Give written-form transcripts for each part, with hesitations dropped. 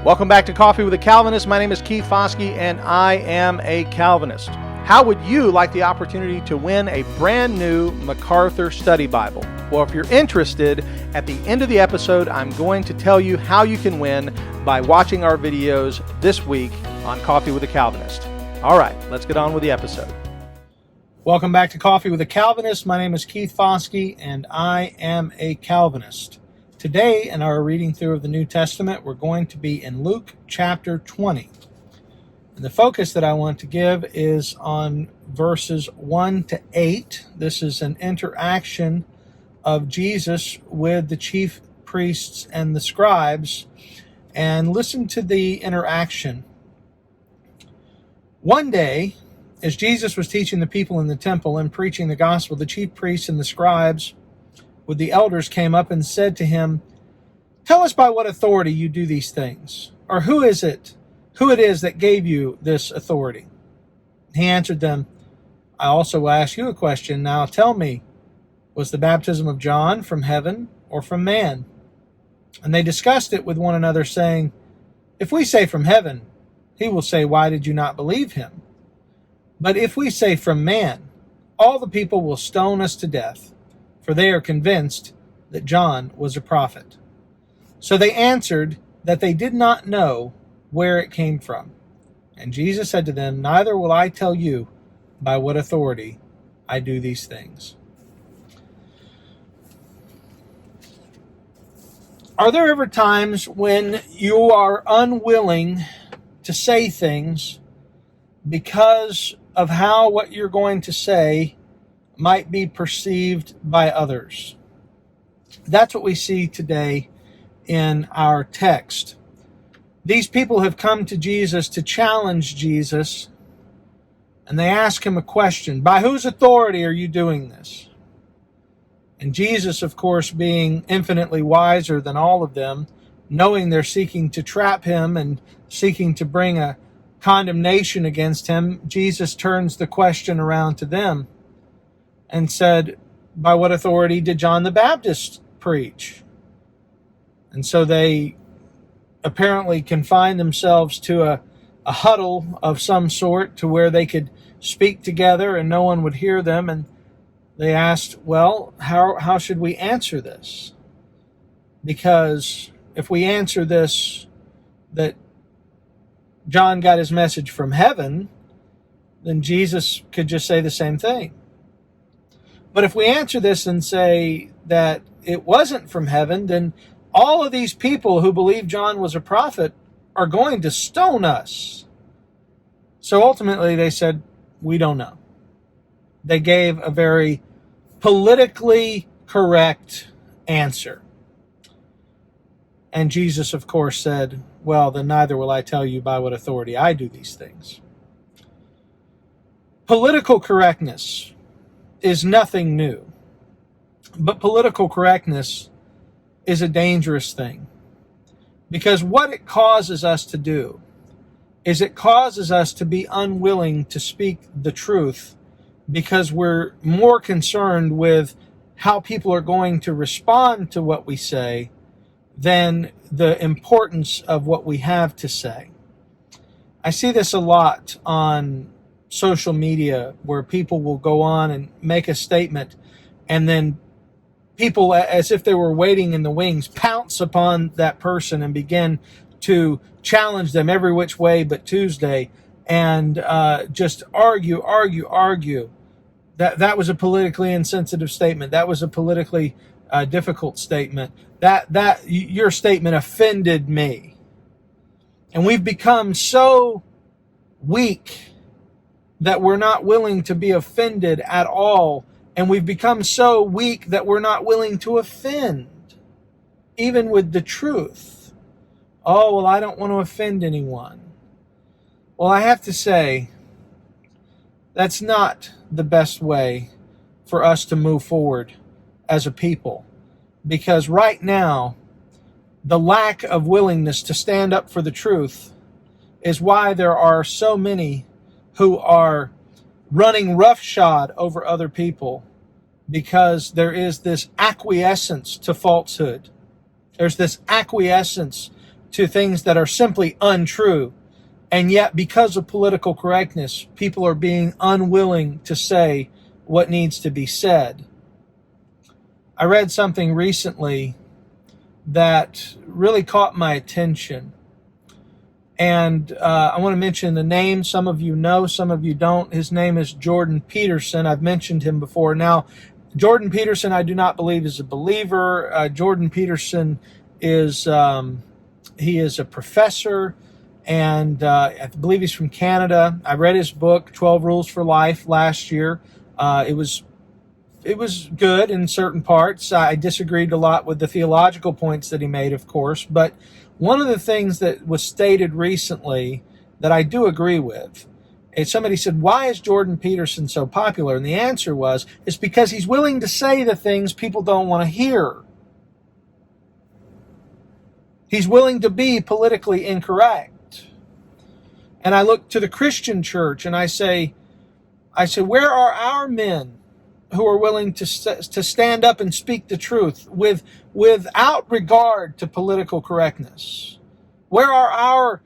Welcome back to Coffee with a Calvinist. My name is Keith Foskey, and I am a Calvinist. How would you like the opportunity to win a brand new MacArthur Study Bible? Well, if you're interested, at the end of the episode, I'm going to tell you how you can win by watching our videos this week on Coffee with a Calvinist. All right, let's get on with the episode. Welcome back to Coffee with a Calvinist. My name is Keith Foskey, and I am a Calvinist. Today, in our reading through of the New Testament, we're going to be in Luke chapter 20. And the focus that I want to give is on verses 1 to 8. This is an interaction of Jesus with the chief priests and the scribes. And listen to the interaction. One day, as Jesus was teaching the people in the temple and preaching the gospel, the chief priests and the scribes with the elders came up and said to him, "Tell us by what authority you do these things, or who it is that gave you this authority?" He answered them, "I also will ask you a question. Now tell me, was the baptism of John from heaven or from man?" And they discussed it with one another, saying, "If we say from heaven, he will say, 'Why did you not believe him?' But if we say from man, all the people will stone us to death, for they are convinced that John was a prophet." So they answered that they did not know where it came from. And Jesus said to them, "Neither will I tell you by what authority I do these things." Are there ever times when you are unwilling to say things because of how what you're going to say might be perceived by others? That's what we see today in our text. These people have come to Jesus to challenge Jesus, and they ask him a question: "By whose authority are you doing this?" And Jesus, of course, being infinitely wiser than all of them, knowing they're seeking to trap him and seeking to bring a condemnation against him, Jesus turns the question around to them and said, "By what authority did John the Baptist preach?" And so they apparently confined themselves to a huddle of some sort to where they could speak together and no one would hear them. And they asked, "Well, how should we answer this? Because if we answer this that John got his message from heaven, then Jesus could just say the same thing. But if we answer this and say that it wasn't from heaven, then all of these people who believe John was a prophet are going to stone us." So ultimately they said, "We don't know." They gave a very politically correct answer. And Jesus, of course, said, "Well, then neither will I tell you by what authority I do these things." Political correctness is nothing new. But political correctness is a dangerous thing. Because what it causes us to do is it causes us to be unwilling to speak the truth because we're more concerned with how people are going to respond to what we say than the importance of what we have to say. I see this a lot on social media where people will go on and make a statement and then people, as if they were waiting in the wings, pounce upon that person and begin to challenge them every which way but Tuesday and just argue. That was a politically insensitive statement. That was a politically difficult statement. That your statement offended me. And we've become so weak that we're not willing to be offended at all. And we've become so weak that we're not willing to offend, even with the truth. "Oh, well, I don't want to offend anyone." Well, I have to say, that's not the best way for us to move forward as a people. Because right now, the lack of willingness to stand up for the truth is why there are so many who are running roughshod over other people, because there is this acquiescence to falsehood. There's this acquiescence to things that are simply untrue. And yet, because of political correctness, people are being unwilling to say what needs to be said. I read something recently that really caught my attention. And I want to mention the name. Some of you know, some of you don't. His name is Jordan Peterson. I've mentioned him before. Now, Jordan Peterson, I do not believe is a believer. Jordan Peterson is he is a professor, and I believe he's from Canada. I read his book, 12 Rules for Life, last year. It was good in certain parts. I disagreed a lot with the theological points that he made, of course, but one of the things that was stated recently that I do agree with is somebody said, why is Jordan Peterson so popular? And the answer was, it's because he's willing to say the things people don't want to hear. He's willing to be politically incorrect. And I look to the Christian church and I say, where are our men who are willing to stand up and speak the truth without regard to political correctness? Where are our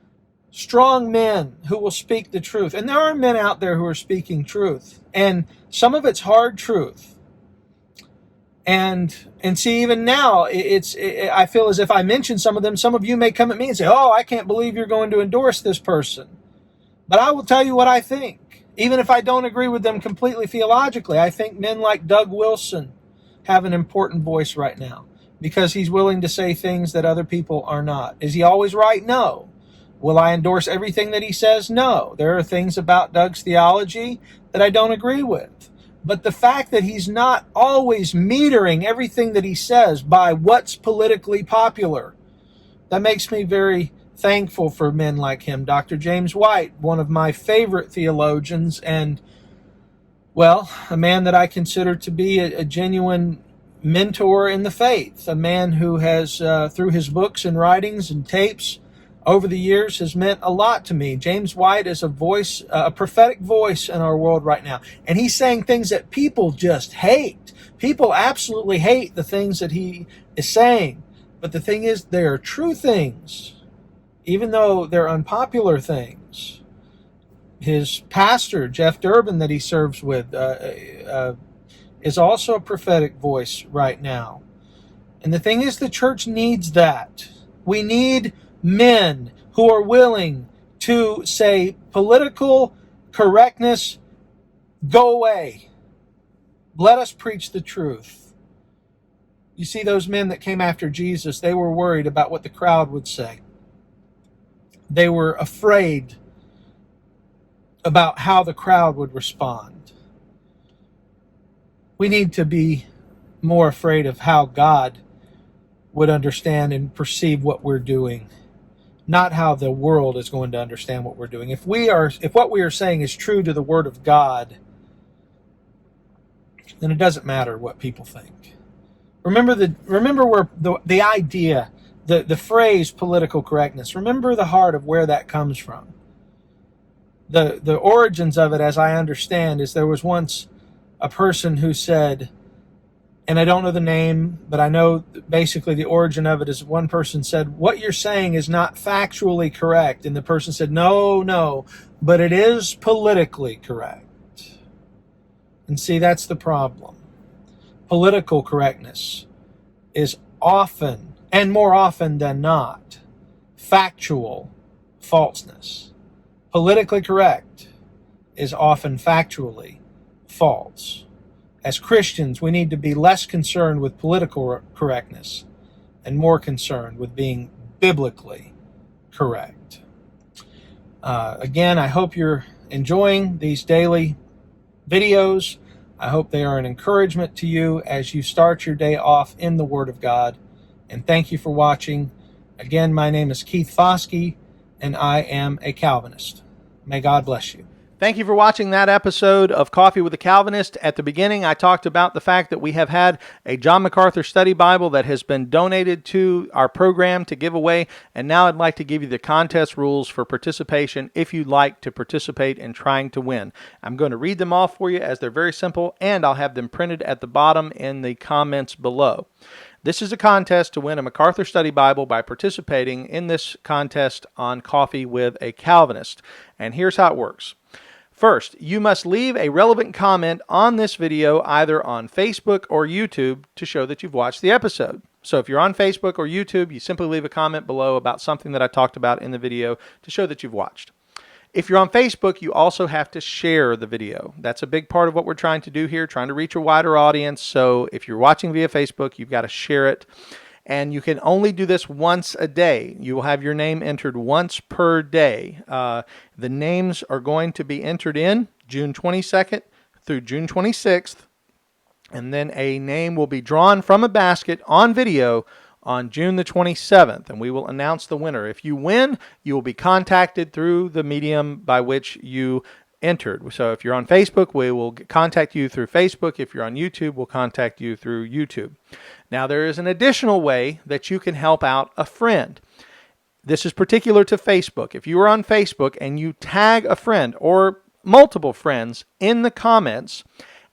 strong men who will speak the truth? And there are men out there who are speaking truth, and some of it's hard truth. And see, even now, I feel as if I mention some of them, some of you may come at me and say, oh, I can't believe you're going to endorse this person. But I will tell you what I think. Even if I don't agree with them completely theologically, I think men like Doug Wilson have an important voice right now because he's willing to say things that other people are not. Is he always right? No. Will I endorse everything that he says? No. There are things about Doug's theology that I don't agree with. But the fact that he's not always metering everything that he says by what's politically popular, that makes me very thankful for men like him. Dr. James White, one of my favorite theologians, and, well, a man that I consider to be a genuine mentor in the faith, a man who has, through his books and writings and tapes over the years, has meant a lot to me. James White is a voice, a prophetic voice in our world right now. And he's saying things that people just hate. People absolutely hate the things that he is saying. But the thing is, they are true things, even though they're unpopular things. His pastor, Jeff Durbin, that he serves with, is also a prophetic voice right now. And the thing is, the church needs that. We need men who are willing to say, political correctness, go away. Let us preach the truth. You see, those men that came after Jesus, they were worried about what the crowd would say. They were afraid about how the crowd would respond. We need to be more afraid of how God would understand and perceive what we're doing, not how the world is going to understand what we're doing. If what we are saying is true to the Word of God, then it doesn't matter what people think. Remember where the idea, the phrase political correctness, remember the heart of where that comes from. The origins of it, as I understand, is there was once a person who said, and I don't know the name, but I know basically the origin of it is one person said, what you're saying is not factually correct. And the person said, no, but it is politically correct. And see, that's the problem. Political correctness is often, and more often than not, factual falseness. Politically correct is often factually false. As Christians, we need to be less concerned with political correctness and more concerned with being biblically correct. Again, I hope you're enjoying these daily videos. I hope they are an encouragement to you as you start your day off in the Word of God. And thank you for watching. Again, my name is Keith Foskey, and I am a Calvinist. May God bless you. Thank you for watching that episode of Coffee with a Calvinist. At the beginning, I talked about the fact that we have had a John MacArthur study Bible that has been donated to our program to give away, and now I'd like to give you the contest rules for participation if you'd like to participate in trying to win. I'm going to read them all for you as they're very simple, and I'll have them printed at the bottom in the comments below. This is a contest to win a MacArthur Study Bible by participating in this contest on Coffee with a Calvinist. And here's how it works. First, you must leave a relevant comment on this video either on Facebook or YouTube to show that you've watched the episode. So if you're on Facebook or YouTube, you simply leave a comment below about something that I talked about in the video to show that you've watched. If you're on Facebook, you also have to share the video. That's a big part of what we're trying to do here, trying to reach a wider audience. So if you're watching via Facebook, you've got to share it. And you can only do this once a day. You will have your name entered once per day. The names are going to be entered in June 22nd through June 26th. And then a name will be drawn from a basket on video on June the 27th, and we will announce the winner. If you win, you will be contacted through the medium by which you entered. So if you're on Facebook, we will contact you through Facebook. If you're on YouTube, we'll contact you through YouTube. Now, there is an additional way that you can help out a friend. This is particular to Facebook. If you are on Facebook and you tag a friend or multiple friends in the comments,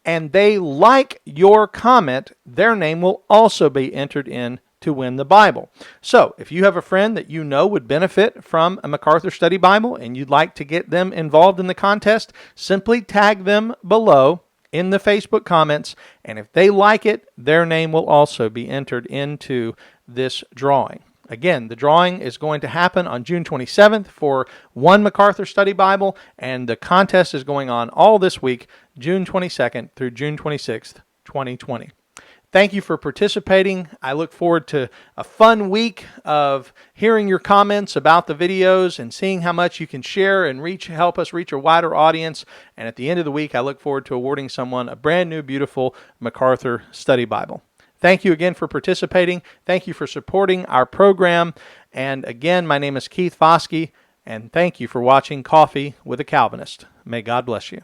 and they like your comment, their name will also be entered in to win the Bible. So if you have a friend that you know would benefit from a MacArthur Study Bible and you'd like to get them involved in the contest, simply tag them below in the Facebook comments, and if they like it, their name will also be entered into this drawing. Again, the drawing is going to happen on June 27th for one MacArthur Study Bible, and the contest is going on all this week, June 22nd through June 26th, 2020. Thank you for participating. I look forward to a fun week of hearing your comments about the videos and seeing how much you can share and help us reach a wider audience. And at the end of the week, I look forward to awarding someone a brand new, beautiful MacArthur Study Bible. Thank you again for participating. Thank you for supporting our program. And again, my name is Keith Foskey, and thank you for watching Coffee with a Calvinist. May God bless you.